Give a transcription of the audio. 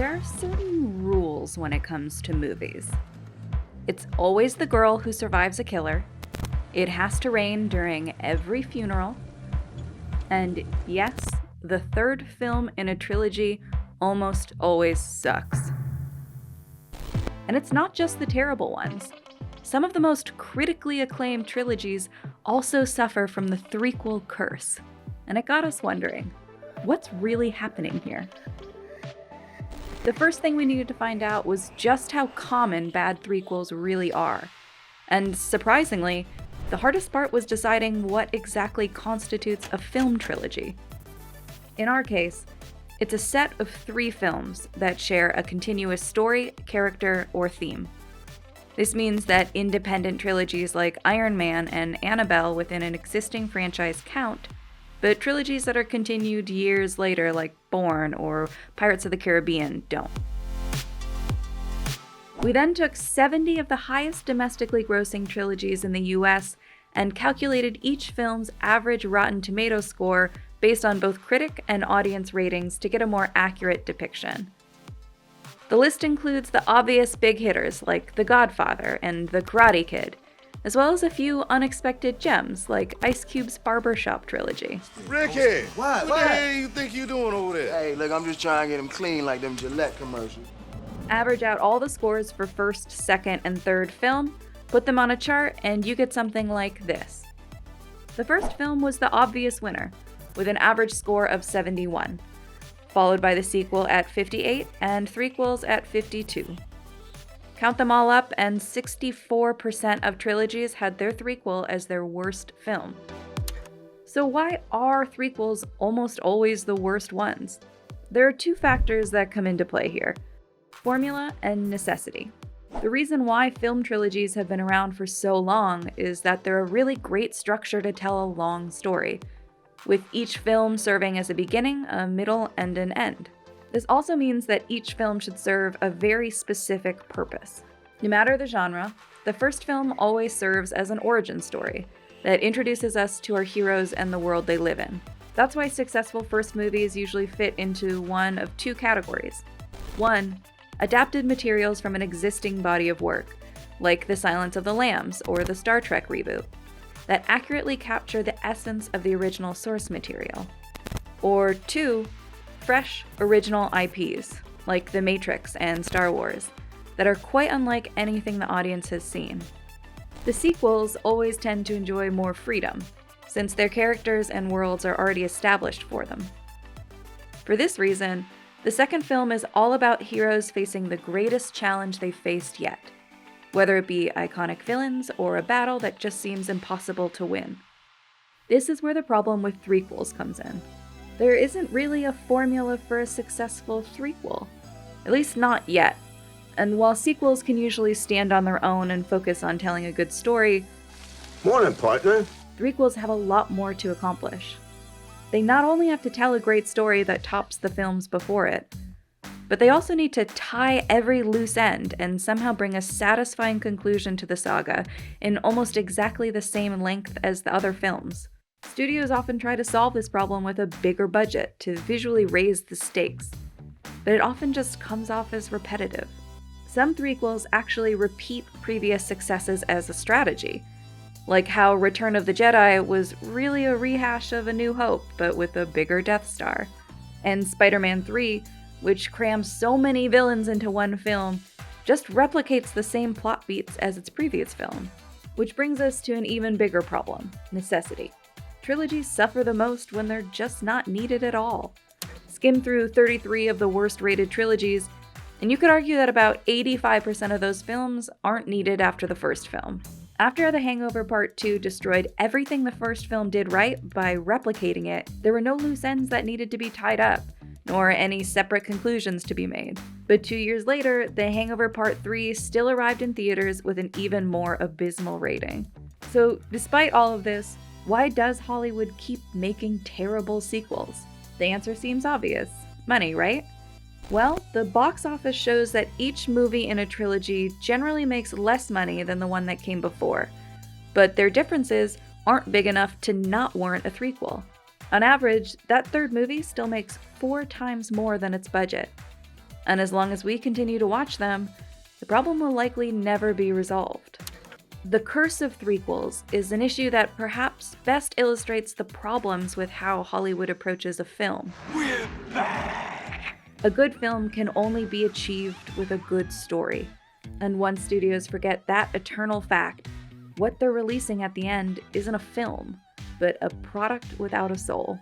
There are certain rules when it comes to movies. It's always the girl who survives a killer. It has to rain during every funeral. And yes, the third film in a trilogy almost always sucks. And it's not just the terrible ones. Some of the most critically acclaimed trilogies also suffer from the threequel curse. And it got us wondering, what's really happening here? The first thing we needed to find out was just how common bad threequels really are. And surprisingly, the hardest part was deciding what exactly constitutes a film trilogy. In our case, it's a set of 3 films that share a continuous story, character, or theme. This means that independent trilogies like Iron Man and Annabelle within an existing franchise count, but trilogies that are continued years later like Bourne or Pirates of the Caribbean don't. We then took 70 of the highest domestically grossing trilogies in the US and calculated each film's average Rotten Tomatoes score based on both critic and audience ratings to get a more accurate depiction. The list includes the obvious big hitters like The Godfather and The Karate Kid, as well as a few unexpected gems like Ice Cube's Barbershop trilogy. Ricky! What the hell you think you doing over there? Hey, look, I'm just trying to get them clean like them Gillette commercials. Average out all the scores for first, second, and third film, put them on a chart, and you get something like this. The first film was the obvious winner, with an average score of 71, followed by the sequel at 58 and threequels at 52. Count them all up, and 64% of trilogies had their threequel as their worst film. So why are threequels almost always the worst ones? There are 2 factors that come into play here: formula and necessity. The reason why film trilogies have been around for so long is that they're a really great structure to tell a long story, with each film serving as a beginning, a middle, and an end. This also means that each film should serve a very specific purpose. No matter the genre, the first film always serves as an origin story that introduces us to our heroes and the world they live in. That's why successful first movies usually fit into one of 2 categories. 1, adapted materials from an existing body of work, like The Silence of the Lambs or the Star Trek reboot, that accurately capture the essence of the original source material. Or 2, fresh, original IPs, like The Matrix and Star Wars, that are quite unlike anything the audience has seen. The sequels always tend to enjoy more freedom, since their characters and worlds are already established for them. For this reason, the second film is all about heroes facing the greatest challenge they've faced yet, whether it be iconic villains or a battle that just seems impossible to win. This is where the problem with threequels comes in. There isn't really a formula for a successful threequel, at least not yet. And while sequels can usually stand on their own and focus on telling a good story, Morning, partner. threequels have a lot more to accomplish. They not only have to tell a great story that tops the films before it, but they also need to tie every loose end and somehow bring a satisfying conclusion to the saga in almost exactly the same length as the other films. Studios often try to solve this problem with a bigger budget to visually raise the stakes, but it often just comes off as repetitive. Some threequels actually repeat previous successes as a strategy, like how Return of the Jedi was really a rehash of A New Hope, but with a bigger Death Star, and Spider-Man 3, which crams so many villains into one film, just replicates the same plot beats as its previous film. Which brings us to an even bigger problem: necessity. Trilogies suffer the most when they're just not needed at all. Skim through 33 of the worst rated trilogies, and you could argue that about 85% of those films aren't needed after the first film. After The Hangover Part 2 destroyed everything the first film did right by replicating it, there were no loose ends that needed to be tied up, nor any separate conclusions to be made. But 2 years later, The Hangover Part 3 still arrived in theaters with an even more abysmal rating. So, despite all of this, why does Hollywood keep making terrible sequels? The answer seems obvious: money, right? Well, the box office shows that each movie in a trilogy generally makes less money than the one that came before, but their differences aren't big enough to not warrant a threequel. On average, that third movie still makes 4 times more than its budget. And as long as we continue to watch them, the problem will likely never be resolved. The curse of threequels is an issue that perhaps best illustrates the problems with how Hollywood approaches a film. We're back! A good film can only be achieved with a good story. And once studios forget that eternal fact, what they're releasing at the end isn't a film, but a product without a soul.